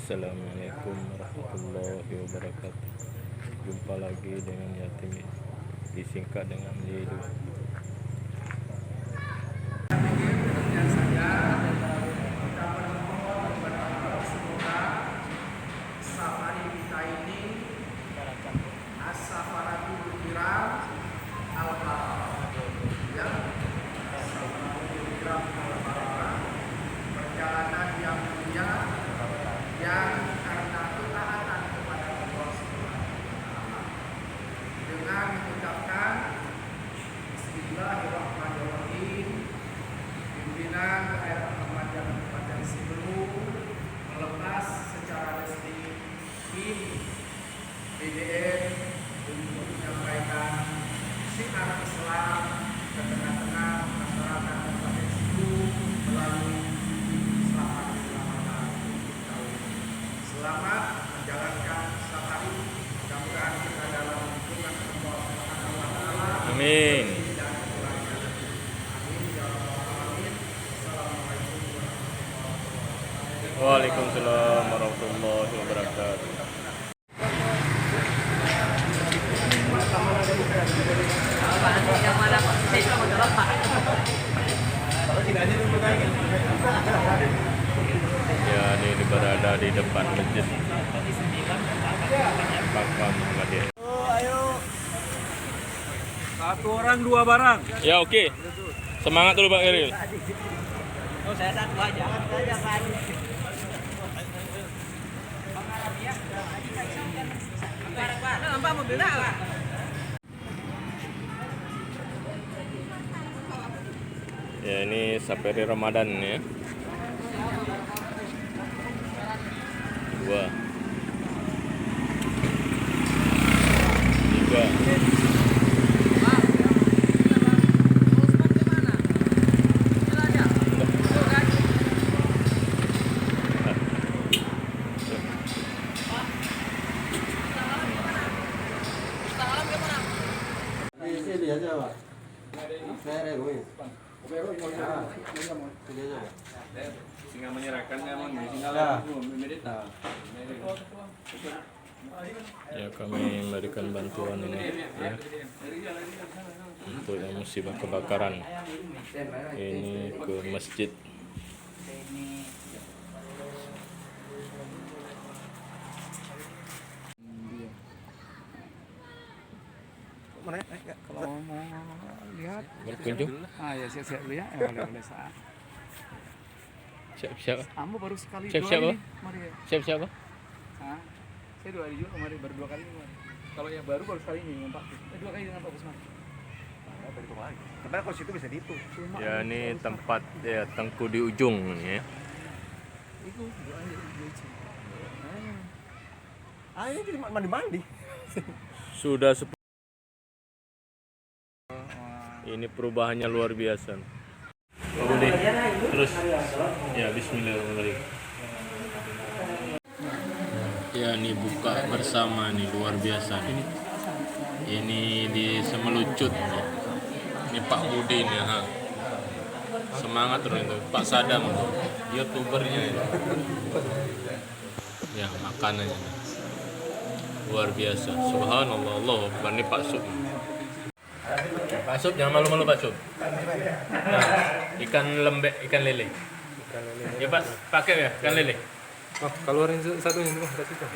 Assalamualaikum warahmatullahi wabarakatuh. Jumpa lagi dengan Yatim, disingkat dengan Lidu. Safari kita ini as-safaratul kiram al-bararah, ya, safaratul kiram al-bararah, perjalanan yang mulia yang karena ketaatan kepada Allah Subhanahu wa taala, dengan mengucapkan Bismillahirrahmanirrahim, pimpinan daerah Remaja Kabupaten Siberut melepas secara resmi ini BDN untuk menyampaikan syiar Islam ke tengah-tengah masyarakat Kabupaten Siberut melalui selamat tahun. Selamat menjalankan safari. Mudah-mudahan kita dalam lindungan Allah Subhanahu wa taala. Amin. Waalaikumsalam warahmatullahi wabarakatuh. Ya, ini berada di depan masjid Makam Muhammadiyah. Ayo. Satu orang dua barang. Ya, oke. Semangat dulu Pak Eril. Oh, saya satu aja. Ya, ini safari Ramadan ya. 2 3 Singa menyerahkan emang singa Ya, kami memberikan bantuan ini ya untuk yang musibah kebakaran ini ke masjid. Mana ya? Kalau mau lihat Berkunjung? ya siap-siap dulu ya. Boleh saat. Siap-siap. Kamu baru sekali Siap-siap, dua Bang? ini, Mari ya. Siap-siap apa? Hah? Saya 2 hari juga kemarin, baru 2 kali kemarin. Kalau yang baru sekali ini nampak. 2 kali nampak Usman. Baru 2 kali. Tapi kalau situ bisa dihitung. Ya, ini tempat ya Tengku di ujung ya. Itu dua aja lucu. Ini jadi mandi-mandi. Sudah ini perubahannya luar biasa. Boleh. Terus ya, bismillahirrahmanirrahim. Ya, ini buka bersama nih, luar biasa nih. Ini di Semelucut nih. Ini Pak Budi nih, ha. Semangat terus itu, Pak Sadam tuh, YouTubernya ini. Ya, makanannya nih. Luar biasa. Subhanallah, Allah Akbar. Ini Pak Sub. Pak Sub, jangan malu-malu Pak Sub. Nah, ikan lembek, ikan lele. Ya Pak, pakai ya ikan lele. Oh, keluarin satu ini tuh, kasih tuh.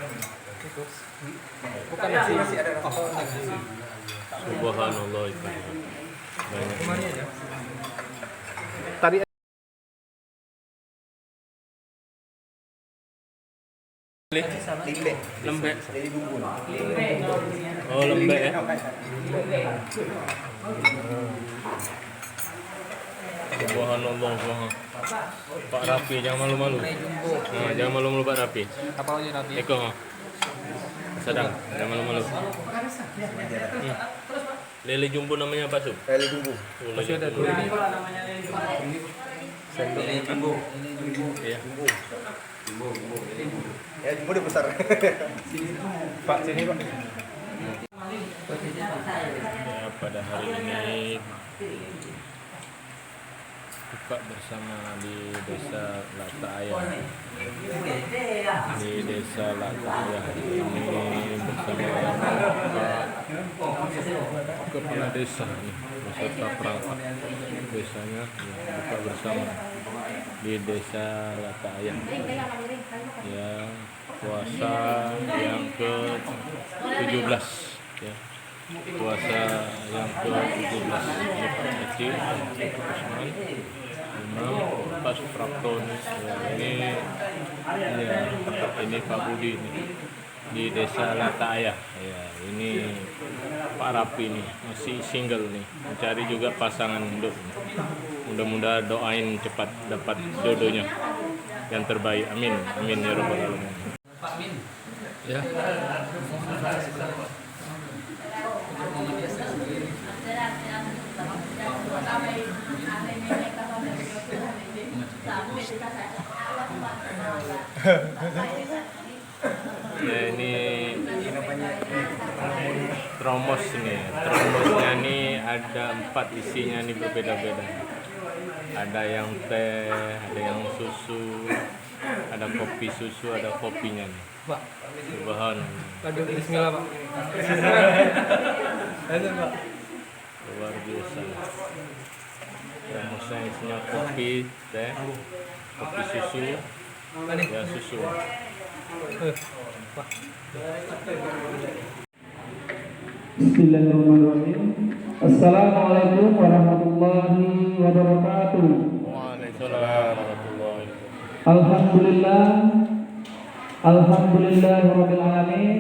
Itu. Bukan nasi ada. Oh, nasi. Subhanallah itu. Banyak. Kemana aja? Tadi Lele. Lembek. Oh, lembek ya. Subhanallah, subhanallah. Pak Rapi, jangan malu-malu. Nah, jangan malu-malu Pak Rapi. Apa aja nanti? Eko, sedang, jangan malu-malu. Lele jumbo namanya apa Sub? Lele jumbo. Oh, Masih ada jumbo. 2 ini. Lele jumbo. Iya. Ya jumbo dia besar. Pak sini, Pak. Ya, pada hari ini buka bersama di desa Lataya. Di desa Lataya ini bersama kepala desa nih beserta perangkat desanya ya, buka bersama di desa Lataya. Ya, puasa yang ke-17 ya. Puasa yang ke-17 ini Pak Haji Usman Imam Pak Suprapto nih ya, ini Pak Budi nih di desa Lataya ya. Ini Pak Rapi nih masih single nih, mencari juga pasangan hidup. Mudah-mudahan doain cepat dapat jodohnya yang terbaik, amin amin ya rabbal alamin. Ya. Ya ini tromos nih. Tromosnya nih ada 4 isinya nih berbeda-beda. Ada yang teh, ada yang susu, ada kopi susu, ada kopinya nih. Pak, Subhanallah. lanjut bismillah, Pak. Lanjut, Pak. Luar biasa. Tromosnya isinya kopi, teh, kopi susu, ya susu. Pak. Bismillahirrahmanirrahim. Assalamualaikum warahmatullahi wabarakatuh. Waalaikumsalam warahmatullahi wabarakatuh. Alhamdulillah. Alhamdulillahirabbil alamin.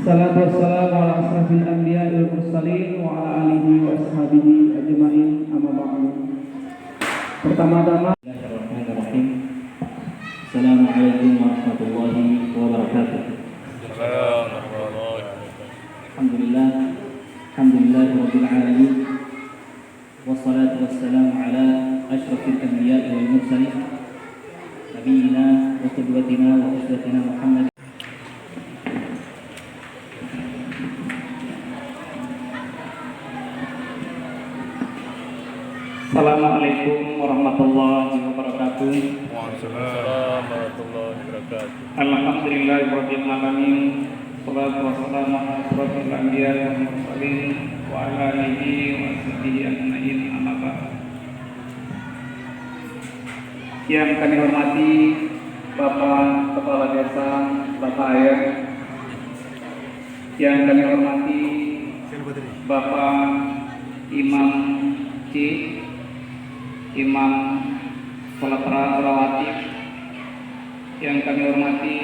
Salatu wassalamu ala asrafil anbiya'i wal mursalin wa ala alihi wa ashabihi ajmain. Amma ba'du. Pertama-tama Bismillahirrahmanirrahim. Assalamualaikum warahmatullahi wabarakatuh. Alhamdulillah. Alhamdulillahirabbil alamin. Wassalatu wassalamu ala asyrafil anbiya'i wal mursalin. Nabiyina wa qudwatina wa uswatina Muhammad. Assalamualaikum warahmatullahi wabarakatuh. Waalaikumsalam warahmatullahi wabarakatuh. Alhamdulillahirabbil alamin. Wassalatu wassalamu ala asyrafil anbiya'i wal mursalin wa ala alihi wa sahbihi ajmain. Amma ba'd. Yang kami hormati Bapak Kepala Desa Lataya, yang kami hormati Bapak Imam C, Imam Sholat Rawatib, yang kami hormati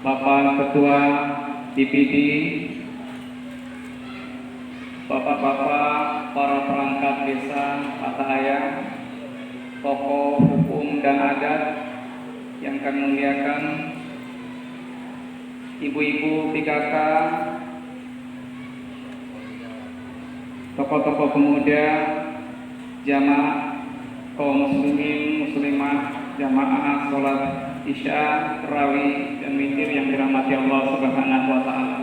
Bapak Ketua DPD, Bapak-bapak para perangkat desa Lataya, tokoh hukum dan adat yang kami muliakan, ibu-ibu PKK, tokoh-tokoh pemuda, jamaah kaum muslimin muslimah, jamaah sholat isya, tarawih dan witir yang dirahmati Allah Subhanahu wa taala.